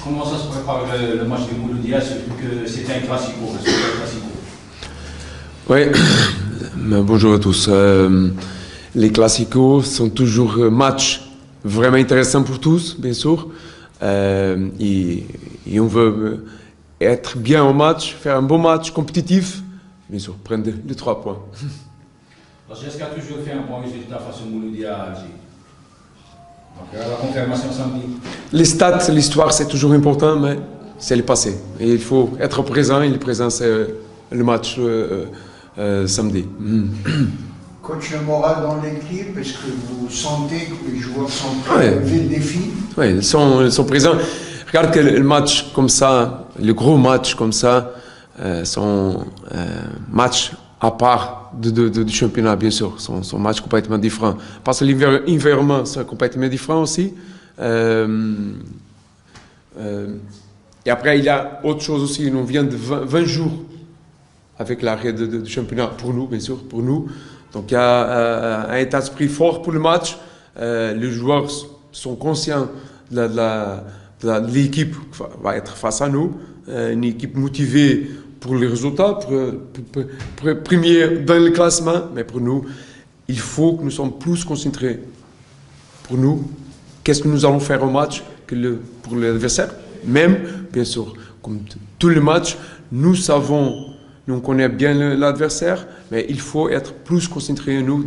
Comment ça se prépare le match de Mouloudia, surtout que c'était un classico, Oui, bonjour à tous. Les classicos sont toujours matchs vraiment intéressants pour tous, bien sûr. Et on veut être bien au match, faire un bon match compétitif, bien sûr, prendre les 3 points. Parce que est-ce qu'il a toujours fait un bon résultat face au Mouloudia à Alger? Donc la confirmation samedi. Les stats, l'histoire, c'est toujours important, mais c'est le passé. Et il faut être présent, et le présent, c'est le match samedi. Coach, le moral dans l'équipe, est-ce que vous sentez que les joueurs sont prêts à relever le défi? Oui, ils sont présents. Regarde que le match comme ça, le gros match comme ça, sont matchs à part du championnat, bien sûr. Sont matchs complètement différents. Parce que l'environnement, c'est complètement différent aussi. Et après, il y a autre chose aussi. On vient de 20 jours avec l'arrêt du championnat, pour nous, bien sûr, pour nous. Donc, il y a un état d'esprit fort pour le match. Les joueurs sont conscients de l'équipe qui va être face à nous. Une équipe motivée pour les résultats, pour premier dans le classement. Mais pour nous, il faut que nous soyons plus concentrés. Pour nous, qu'est-ce que nous allons faire au match pour l'adversaire? Même, bien sûr, comme tous les matchs, nous connaissons bien l'adversaire, mais il faut être plus concentré nous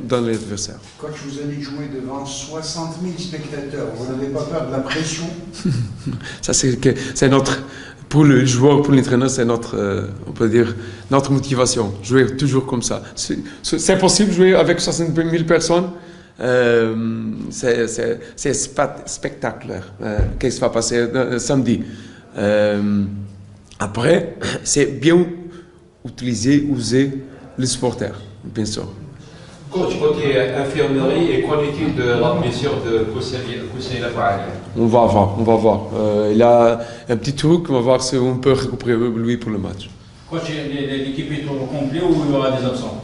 dans l'adversaire. Coach, vous allez jouer devant 60 000 spectateurs. Vous n'avez pas peur de la pression? Ça, c'est notre, pour le joueur, pour l'entraîneur, c'est notre, on peut dire, notre motivation. Jouer toujours comme ça. C'est possible de jouer avec 60 000 personnes. C'est spectaculaire. Qu'est-ce qui va passer samedi? Après, c'est bien user les supporters, bien sûr. Coach, côté infirmerie et qu'en est-il de la blessure de Koussei Lafaali? On va voir. Il a un petit truc, on va voir si on peut récupérer lui pour le match. Coach, l'équipe est au complet ou il y aura des absents?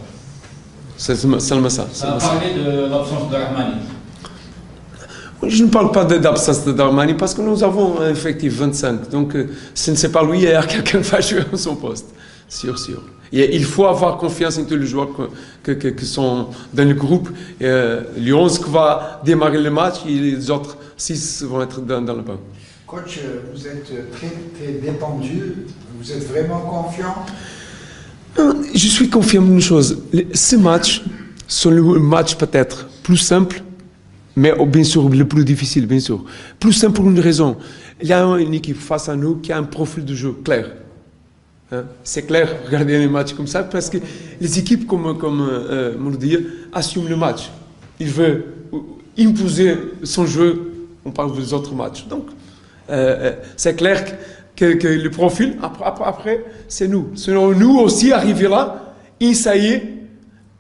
C'est seulement ça. Ça a parlé de l'absence de Rahmani. Je ne parle pas d'absence de Darmani parce que nous avons un effectif 25. Donc, si ce n'est pas lui, il y a quelqu'un qui va jouer à son poste. Sûr. Et il faut avoir confiance en tous les joueurs qui sont dans le groupe. Les 11 qui vont démarrer le match et les autres 6 vont être dans le banc. Coach, vous êtes très, très détendu. Vous êtes vraiment confiant? Je suis confiant d'une chose. Ces matchs sont le match peut-être plus simple, mais bien sûr le plus difficile, bien sûr. Plus simple pour une raison. Il y a une équipe face à nous qui a un profil de jeu clair. C'est clair, regardez les matchs comme ça, parce que les équipes comme Mouloudia assument le match. Ils veulent imposer son jeu, on parle des autres matchs. Donc, c'est clair que le profil, après, c'est nous. Sinon, nous aussi, arriver là, essayer,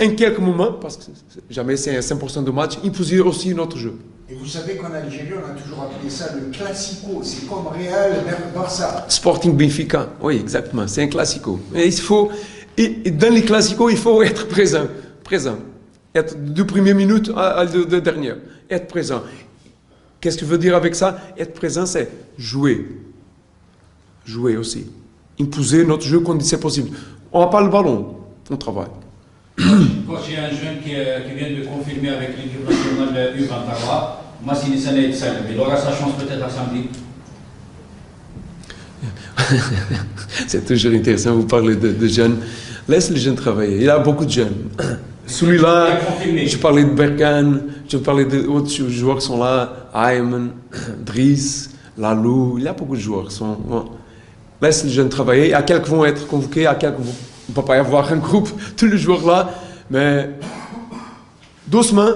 en quelques moments, parce que jamais c'est 100% de match, imposer aussi notre jeu. Et vous savez qu'en Algérie, on a toujours appelé ça le classico. C'est comme Real, Barça. Sporting Benfica, oui, exactement. C'est un classico. Et et dans les classicos, il faut être présent. Être de première minute à de dernière. Être présent. Qu'est-ce que je veux dire avec ça? Être présent, c'est jouer. Jouer aussi. Imposer notre jeu quand c'est possible. On n'a pas le ballon, on travaille. Coach, il y a un jeune qui vient de confirmer avec l'équipe nationale U23, Massini Sané Salem. Il aura sa chance peut-être à samedi. C'est toujours intéressant, vous parlez de jeunes. Laisse les jeunes travailler. Il y a beaucoup de jeunes. Celui-là, je parlais de Berkane, je parlais d'autres joueurs qui sont là, Ayman, Driss, Lalou, il y a beaucoup de joueurs qui sont... Bon. Laisse les jeunes travailler. À quelques vont être convoqués, à quelques vont... On ne peut pas y avoir un groupe, tous les joueurs là, mais doucement,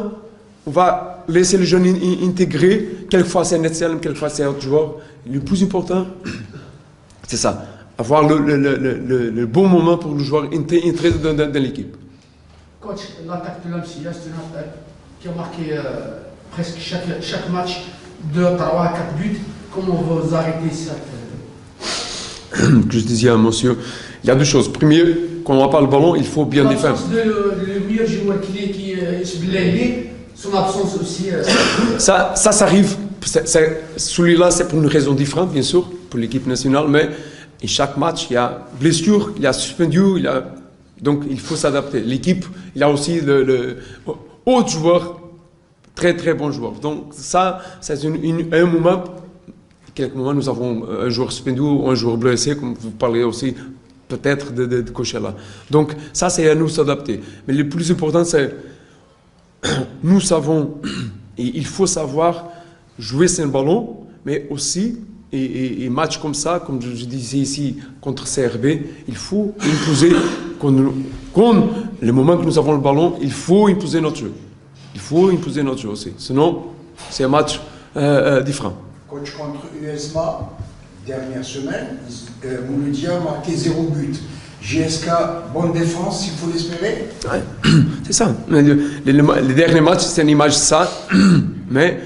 on va laisser les jeunes intégrer. Quelquefois c'est Netselem, quelquefois c'est autre joueur. Le plus important, c'est ça, avoir le bon moment pour le joueur entrer dans l'équipe. Coach, l'attaque de l'Amsia, c'est une attaque qui a marqué presque chaque match 2, 3, 4 buts. Comment vous arrêtez ça? Que je disais à monsieur, il y a deux choses. Premier, quand on n'a pas le ballon, il faut bien défendre. Le meilleur joueur qui est Blahli, son absence aussi. Ça arrive celui-là, c'est pour une raison différente, bien sûr, pour l'équipe nationale, mais et chaque match, il y a blessure, il y a suspendu, donc il faut s'adapter. L'équipe, il y a aussi autres joueurs, très très bons joueurs. Donc ça, c'est un moment, quelques moments, nous avons un joueur suspendu ou un joueur blessé, comme vous parlez aussi peut-être de Coachella. Donc ça, c'est à nous s'adapter. Mais le plus important, c'est nous savons, et il faut savoir jouer sans ballon, mais aussi et matchs comme ça, comme je disais ici contre CRB, il faut imposer, quand le moment que nous avons le ballon, il faut imposer notre jeu. Il faut imposer notre jeu aussi. Sinon, c'est un match différent. Coach, contre USMA, dernière semaine, Mouloudia a marqué 0 but. JSK, bonne défense, il faut l'espérer. Ouais, c'est ça. Les derniers matchs, c'est une image de ça. Mais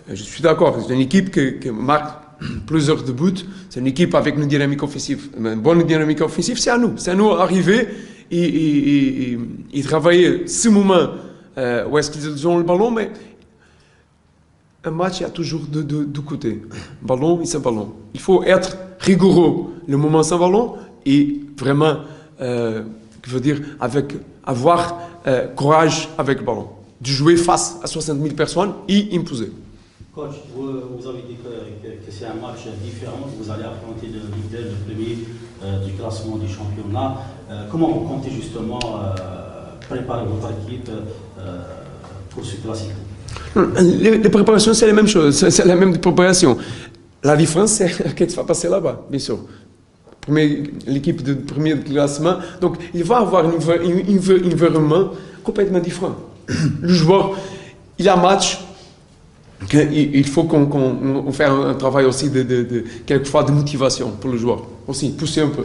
je suis d'accord, c'est une équipe qui marque plusieurs de buts. C'est une équipe avec une dynamique offensive. Une bonne dynamique offensive, c'est à nous. C'est à nous d'arriver et travailler ce moment où est-ce qu'ils ont le ballon. Mais un match, il y a toujours deux côtés. Ballon et sans ballon. Il faut être rigoureux le moment sans ballon et vraiment, je veux dire, avoir courage avec le ballon. De jouer face à 60 000 personnes et imposer. Coach, vous avez dit que c'est un match différent. Vous allez affronter le leader, le premier du classement du championnat. Comment vous comptez justement préparer votre équipe pour ce classique? Les préparations, c'est la même chose. C'est la même préparation. La différence, c'est qu'est-ce qui va passer là-bas, bien sûr. L'équipe de premier classement. Donc, il va avoir un environnement complètement différent. Le joueur, il a un match. Il faut qu'on fasse un travail aussi quelquefois de motivation pour le joueur. Aussi, pousser un peu.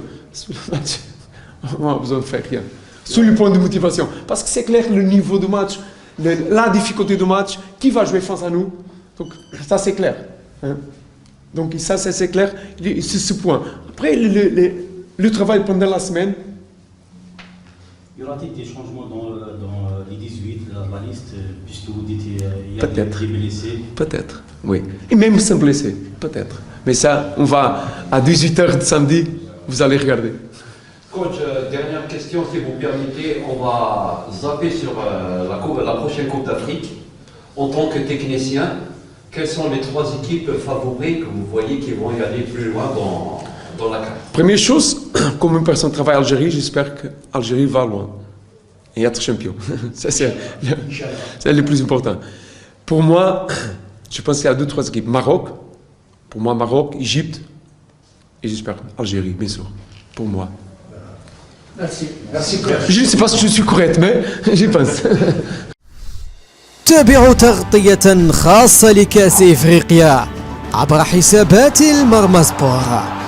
On n'a besoin de faire rien. Sur le point de motivation. Parce que c'est clair, le niveau de match, la difficulté du match, qui va jouer face à nous. Donc, ça, c'est clair. Hein? Donc, ça, c'est clair. C'est ce point. Après, le travail pendant la semaine. Y aura-t-il des changements dans les 18, la liste, puisque vous dites qu'il y a des blessés? Peut-être, oui. Et même sans blessés, peut-être. Mais ça, on va à 18h de samedi, vous allez regarder. Coach, dernière question, si vous permettez, on va zapper sur la prochaine Coupe d'Afrique. En tant que technicien, quelles sont les 3 équipes favorites que vous voyez qui vont y aller plus loin dans la carte? Première chose, comme une personne travaille en Algérie, j'espère qu'Algérie va loin et être champion. Ça, c'est le plus important. Pour moi, je pense qu'il y a 2-3 équipes. Maroc, pour moi, Maroc, Égypte, et j'espère Algérie, bien sûr, pour moi. Merci. Merci, coach. Je ne sais pas si je suis correct, mais j'y pense. تابعوا تغطية خاصة لكأس إفريقيا عبر حسابات المرمى سبور.